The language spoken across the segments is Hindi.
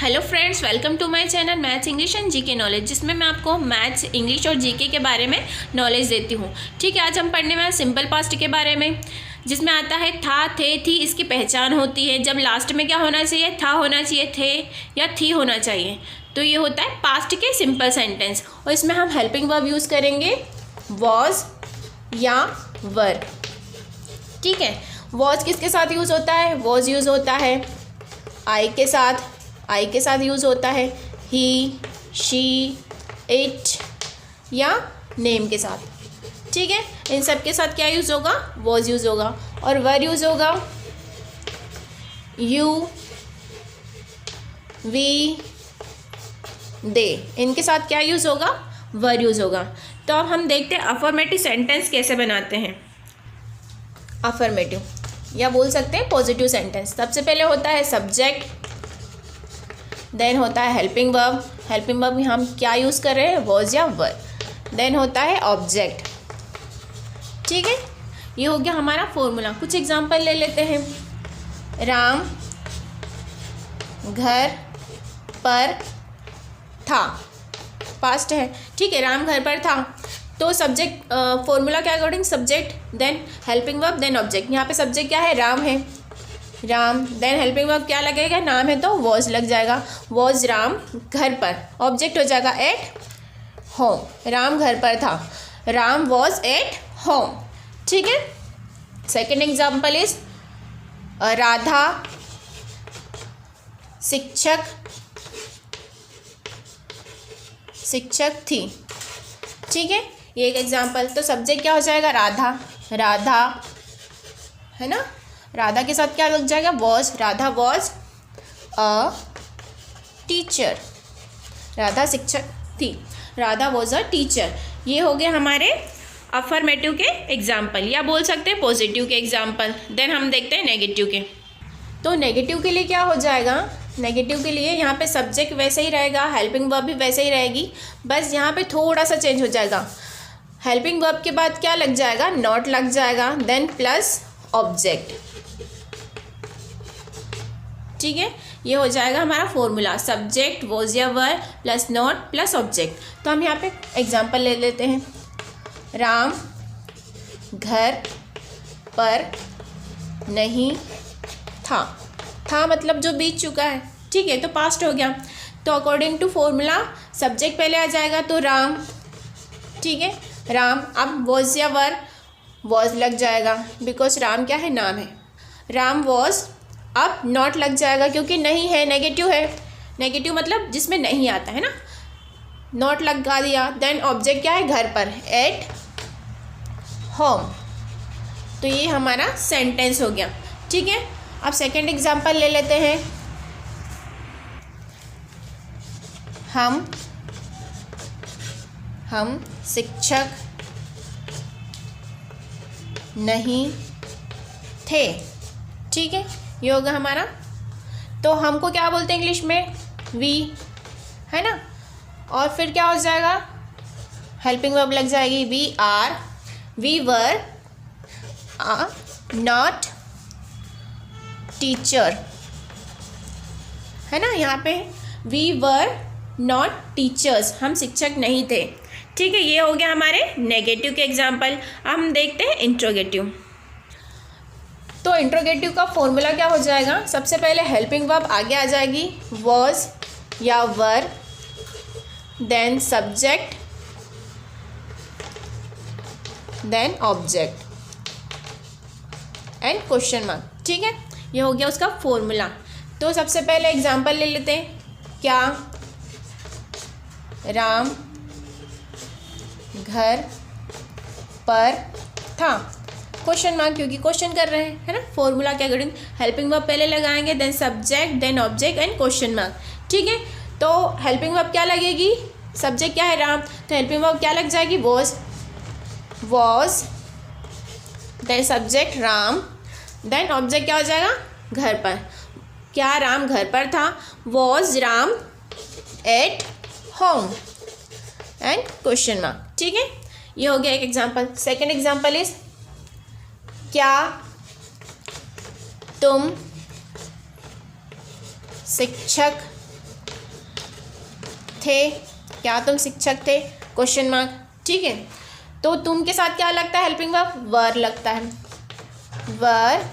Hello friends, welcome to my channel maths English and GK knowledge, जिसमें मैं आपको मैथ्स इंग्लिश और जीके के बारे में नॉलेज देती हूँ। ठीक है, आज हम पढ़ने वाले सिंपल पास्ट के बारे में, जिसमें आता है था, थे, थी। इसकी पहचान होती है जब लास्ट में क्या होना चाहिए, था होना चाहिए, थे या थी होना चाहिए। तो ये होता है पास्ट के सिंपल सेंटेंस, और इसमें हम हेल्पिंग वर्ब यूज़ करेंगे वॉज या वर। ठीक है, वॉज किसके साथ यूज़ होता है, वॉज यूज़ होता है आई के साथ यूज़ होता है, ही, शी, इट या नेम के साथ। ठीक है, इन सब के साथ क्या यूज़ होगा, वॉज यूज़ होगा। और वर यूज़ होगा यू, वी, दे। इनके साथ क्या यूज़ होगा, वर यूज़ होगा। तो अब हम देखते हैं अफर्मेटिव सेंटेंस कैसे बनाते हैं। अफर्मेटिव या बोल सकते हैं पॉजिटिव सेंटेंस। सबसे पहले होता है सब्जेक्ट, देन होता है हेल्पिंग वर्ब। हेल्पिंग वर्ब में हम क्या यूज़ कर रहे हैं, वॉज या वर। देन होता है ऑब्जेक्ट। ठीक है, ये हो गया हमारा फॉर्मूला। कुछ एग्जांपल ले लेते हैं। राम घर पर था, पास्ट है। ठीक है, राम घर पर था, तो सब्जेक्ट फॉर्मूला के according subject then helping verb then object. यहाँ पे सब्जेक्ट क्या है, राम है, राम। देन हेल्पिंग वर्ब क्या लगेगा, नाम है तो वॉज लग जाएगा, वॉज राम घर पर। ऑब्जेक्ट हो जाएगा एट होम, राम घर पर था, राम वॉज एट होम। ठीक है, सेकेंड एग्जाम्पल इज राधा शिक्षक थी। ठीक है, ये एक एग्जाम्पल। तो सब्जेक्ट क्या हो जाएगा, राधा है ना, राधा के साथ क्या लग जाएगा, was. Radha was a teacher, Radha शिक्षक थी, राधा वॉज अ टीचर। ये हो गए हमारे अफर्मेटिव के एग्जाम्पल, या बोल सकते हैं पॉजिटिव के एग्जाम्पल। देन हम देखते हैं नेगेटिव के। तो नेगेटिव के लिए क्या हो जाएगा, नेगेटिव के लिए यहाँ पे सब्जेक्ट वैसे ही रहेगा, हेल्पिंग वर्ब भी वैसे ही रहेगी, बस यहाँ पे थोड़ा सा चेंज हो जाएगा। हेल्पिंग वर्ब के बाद क्या लग जाएगा, नॉट लग जाएगा, देन प्लस ऑब्जेक्ट। ठीक है, ये हो जाएगा हमारा फॉर्मूला, सब्जेक्ट वॉज या वर प्लस नॉट प्लस ऑब्जेक्ट। तो हम यहाँ पे एग्जांपल ले लेते हैं। राम घर पर नहीं था मतलब जो बीत चुका है। ठीक है, तो पास्ट हो गया। तो अकॉर्डिंग टू फॉर्मूला सब्जेक्ट पहले आ जाएगा, तो राम। ठीक है, राम। अब वॉज या वर, वॉज लग जाएगा बिकॉज राम क्या है, नाम है, राम वॉज। अब नॉट लग जाएगा क्योंकि नहीं है, नेगेटिव है, नेगेटिव मतलब जिसमें नहीं आता है ना, नॉट लगा दिया। देन ऑब्जेक्ट क्या है, घर पर, एट होम। तो ये हमारा सेंटेंस हो गया। ठीक है, अब सेकंड एग्जांपल ले लेते हैं। हम शिक्षक नहीं थे। ठीक है, ये होगा हमारा। तो हमको क्या बोलते हैं इंग्लिश में, वी, है ना। और फिर क्या हो जाएगा, हेल्पिंग वर्ब लग जाएगी, वी वर नॉट टीचर, है ना। यहाँ पे वी वर नॉट टीचर्स, हम शिक्षक नहीं थे। ठीक है, ये हो गया हमारे नेगेटिव के एग्जाम्पल। अब हम देखते हैं इंट्रोगेटिव। तो इंट्रोगेटिव का फॉर्मूला क्या हो जाएगा, सबसे पहले हेल्पिंग वर्ब आगे आ जाएगी, वॉज या were, then subject, then object and question mark. ठीक है, ये हो गया उसका फॉर्मूला। तो सबसे पहले एग्जांपल ले लेते हैं। क्या राम घर पर था, क्वेश्चन मार्क क्योंकि क्वेश्चन कर रहे हैं, है ना। फॉर्मूला के अकॉर्डिंग हेल्पिंग वर्ब पहले लगाएंगे, then subject, then object and question mark. ठीक है, तो हेल्पिंग वर्ब क्या लगेगी, सब्जेक्ट क्या है, राम, तो हेल्पिंग वर्ब क्या लग जाएगी, was, then subject Ram, then object क्या हो जाएगा, घर पर। क्या राम घर पर था, was Ram at home and question mark. ठीक है, ये हो गया एक एग्जांपल। सेकंड एग्जांपल इज क्या तुम शिक्षक थे, क्या तुम शिक्षक थे, क्वेश्चन मार्क। ठीक है, तो तुम के साथ क्या लगता है हेल्पिंग वर्ब, वर लगता है, वर।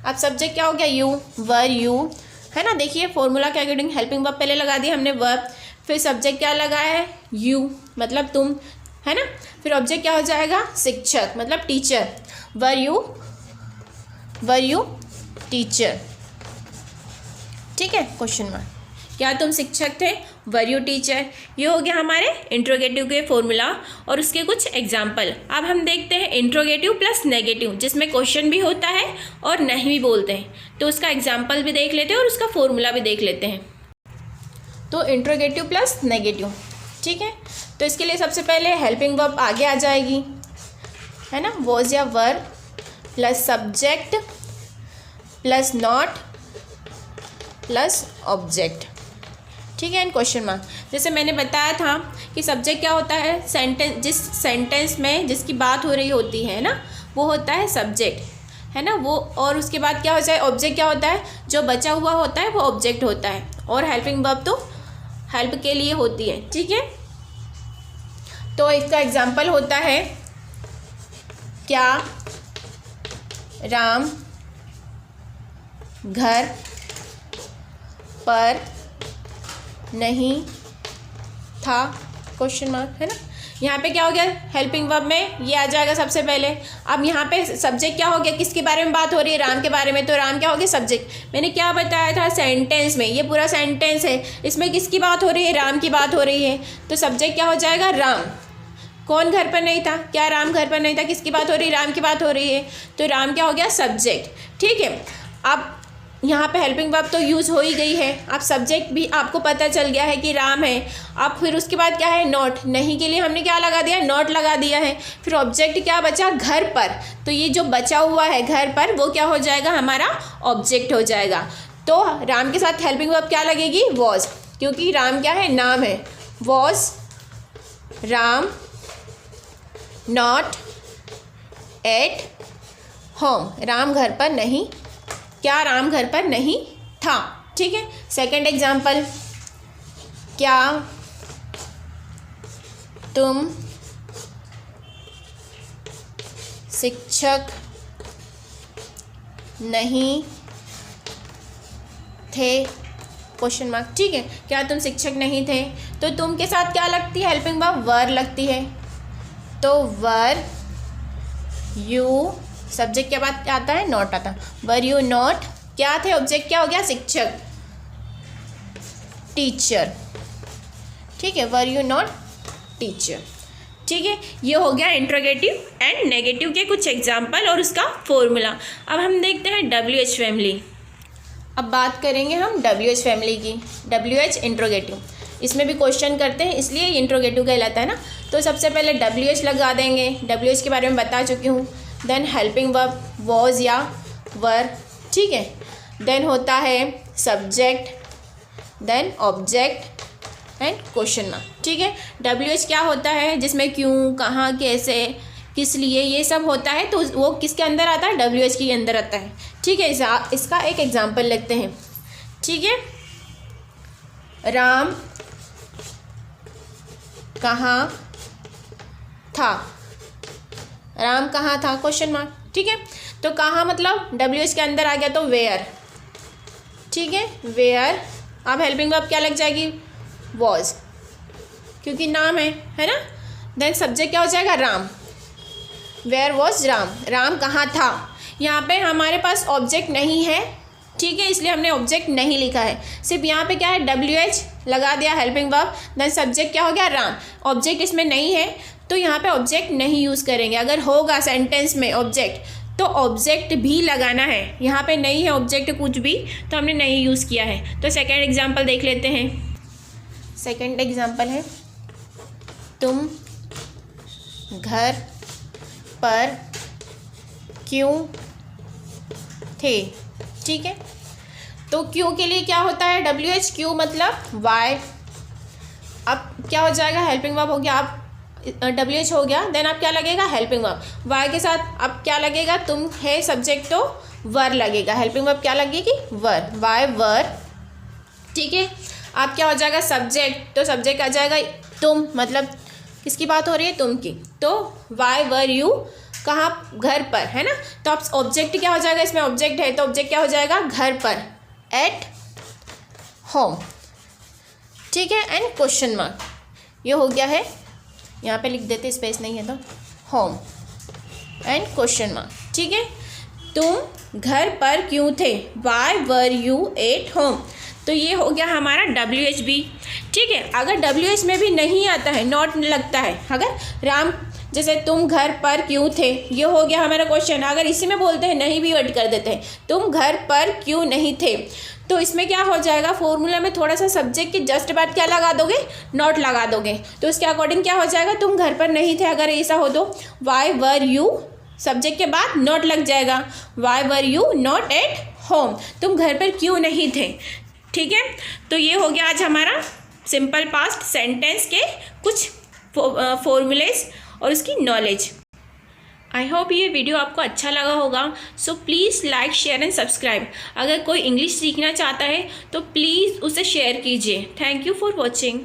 अब सब्जेक्ट क्या हो गया, यू, वर यू, है ना। देखिए फॉर्मूला के अकॉर्डिंग हेल्पिंग वर्ब पहले लगा दिया हमने वर्ब, फिर सब्जेक्ट क्या लगाया है, यू मतलब तुम, है ना। फिर ऑब्जेक्ट क्या हो जाएगा, शिक्षक मतलब टीचर, वर यू टीचर। ठीक है, क्वेश्चन मार्क, क्या तुम शिक्षक थे, वर यू टीचर। ये हो गया हमारे इंट्रोगेटिव के फॉर्मूला और उसके कुछ एग्जाम्पल। अब हम देखते हैं इंट्रोगेटिव प्लस नेगेटिव, जिसमें क्वेश्चन भी होता है और नहीं भी बोलते हैं, तो उसका एग्जाम्पल भी देख लेते हैं और उसका फॉर्मूला भी देख लेते हैं। तो इंट्रोगेटिव प्लस नेगेटिव, ठीक है। तो इसके लिए सबसे पहले हेल्पिंग वर्ब आगे आ जाएगी, है ना, वॉज या वर plus subject plus not plus object. ठीक है, एंड क्वेश्चन मार्क। जैसे मैंने बताया था कि सब्जेक्ट क्या होता है, सेंटेंस, जिस सेंटेंस में जिसकी बात हो रही होती है ना, वो होता है सब्जेक्ट, है ना वो। और उसके बाद क्या हो जाए, ऑब्जेक्ट क्या होता है, जो बचा हुआ होता है वो ऑब्जेक्ट होता है, और हेल्पिंग वर्ब तो हेल्प के लिए होती है। ठीक है, तो इसका एग्जाम्पल होता है, क्या राम घर पर नहीं था, क्वेश्चन मार्क, है ना। यहाँ पे क्या हो गया, हेल्पिंग वर्ब में ये आ जाएगा सबसे पहले। अब यहाँ पे सब्जेक्ट क्या हो गया, किसके बारे में बात हो रही है, राम के बारे में, तो राम क्या हो गया, सब्जेक्ट। मैंने क्या बताया था, सेंटेंस में, ये पूरा सेंटेंस है, इसमें किसकी बात हो रही है, राम की बात हो रही है, तो सब्जेक्ट क्या हो जाएगा, राम। कौन घर पर नहीं था, क्या राम घर पर नहीं था, किसकी बात हो रही है, राम की बात हो रही है, तो राम क्या हो गया, सब्जेक्ट। ठीक है, अब यहाँ पे हेल्पिंग वर्ब तो यूज़ हो ही गई है, अब सब्जेक्ट भी आपको पता चल गया है कि राम है। अब फिर उसके बाद क्या है, नॉट, नहीं के लिए हमने क्या लगा दिया, नॉट लगा दिया है। फिर ऑब्जेक्ट क्या बचा, घर पर, तो ये जो बचा हुआ है घर पर, वो क्या हो जाएगा, हमारा ऑब्जेक्ट हो जाएगा। तो राम के साथ हेल्पिंग वर्ब क्या लगेगी, वॉज, क्योंकि राम क्या है, नाम है, was Ram not at home, Ram घर पर नहीं, क्या राम घर पर नहीं था। ठीक है, सेकंड एग्जाम्पल, क्या तुम शिक्षक नहीं थे, क्वेश्चन मार्क। ठीक है, क्या तुम शिक्षक नहीं थे, तो तुम के साथ क्या लगती है हेल्पिंग वर्ब, वर लगती है, तो वर यू, सब्जेक्ट के बाद क्या आता है, नॉट आता है, वर यू नॉट, क्या थे, ऑब्जेक्ट क्या हो गया, शिक्षक, टीचर। ठीक है, वर यू नॉट टीचर। ठीक है, ये हो गया इंट्रोगेटिव एंड नेगेटिव के कुछ एग्जाम्पल और उसका फॉर्मूला। अब हम देखते हैं WH फैमिली। अब बात करेंगे हम WH फैमिली की, WH इंट्रोगेटिव, इसमें भी क्वेश्चन करते हैं, इसलिए इंट्रोगेटिव कहलाता है ना। तो सबसे पहले WH लगा देंगे, WH के बारे में बता चुकी हूँ। देन हेल्पिंग वर्ब वॉज या वर, ठीक है। देन होता है subject, then object and question mark. ठीक है, WH क्या होता है, जिसमें क्यों, कहाँ, कैसे, किस लिए, ये सब होता है, तो वो किसके अंदर आता है, WH के अंदर आता है। ठीक है, इसका एक एग्जाम्पल लेते हैं। ठीक है, राम कहाँ था, राम कहाँ था, क्वेश्चन मार्क। ठीक है, तो कहाँ मतलब WH के अंदर आ गया, तो वेयर। ठीक है, वेयर। अब हेल्पिंग वर्ब क्या लग जाएगी, वॉज, क्योंकि नाम है ना। देन सब्जेक्ट क्या हो जाएगा, राम, वेयर वॉज राम, राम कहाँ था। यहाँ पे हमारे पास ऑब्जेक्ट नहीं है, ठीक है, इसलिए हमने ऑब्जेक्ट नहीं लिखा है, सिर्फ यहाँ पे क्या है, WH लगा दिया हेल्पिंग वर्ब, देन सब्जेक्ट क्या हो गया, राम, ऑब्जेक्ट इसमें नहीं है, तो यहाँ पे ऑब्जेक्ट नहीं यूज़ करेंगे। अगर होगा सेंटेंस में ऑब्जेक्ट, तो ऑब्जेक्ट भी लगाना है, यहाँ पे नहीं है ऑब्जेक्ट कुछ भी, तो हमने नहीं यूज़ किया है। तो सेकेंड एग्जाम्पल देख लेते हैं। सेकेंड एग्जाम्पल है, तुम घर पर क्यों थे। ठीक है, तो क्यों के लिए क्या होता है, WH, क्यों मतलब वाई। अब क्या हो जाएगा, हेल्पिंग वर्ब हो गया, अब WH हो गया, देन अब क्या लगेगा, हेल्पिंग वर्ब, वाई के साथ अब क्या लगेगा, तुम है सब्जेक्ट, तो वर लगेगा, हेल्पिंग वर्ब क्या लगेगी, वर, वाई वर। ठीक है, आप क्या हो जाएगा सब्जेक्ट, तो सब्जेक्ट आ जाएगा तुम, मतलब किसकी बात हो रही है, तुम की। तो वाई वर यू कहाँ, घर पर, है ना। तो अब ऑब्जेक्ट क्या हो जाएगा, इसमें ऑब्जेक्ट है तो ऑब्जेक्ट क्या हो जाएगा घर पर, एट होम, ठीक है। एंड क्वेश्चन मार्क, ये हो गया है, यहाँ पे लिख देते स्पेस नहीं है तो, होम एंड क्वेश्चन मार्क, ठीक है। तुम घर पर क्यों थे, why were you at home. तो ये हो गया हमारा WHB, ठीक है। अगर WH में भी नहीं आता है, नॉट लगता है, अगर राम जैसे तुम घर पर क्यों थे, ये हो गया हमारा क्वेश्चन। अगर इसी में बोलते हैं नहीं भी ऐड कर देते हैं, तुम घर पर क्यों नहीं थे, तो इसमें क्या हो जाएगा, फॉर्मूला में थोड़ा सा सब्जेक्ट के जस्ट बाद क्या लगा दोगे, नॉट लगा दोगे। तो इसके अकॉर्डिंग क्या हो जाएगा, तुम घर पर नहीं थे, अगर ऐसा हो तो वाई वर यू सब्जेक्ट के बाद नॉट लग जाएगा, why were you not at home, तुम घर पर क्यों नहीं थे, ठीक है। तो ये हो गया आज हमारा सिंपल पास्ट सेंटेंस के कुछ फॉर्मूलेज और उसकी नॉलेज। आई होप ये वीडियो आपको अच्छा लगा होगा। So please like share and subscribe. अगर कोई इंग्लिश सीखना चाहता है तो प्लीज़ उसे शेयर कीजिए। Thank you for watching.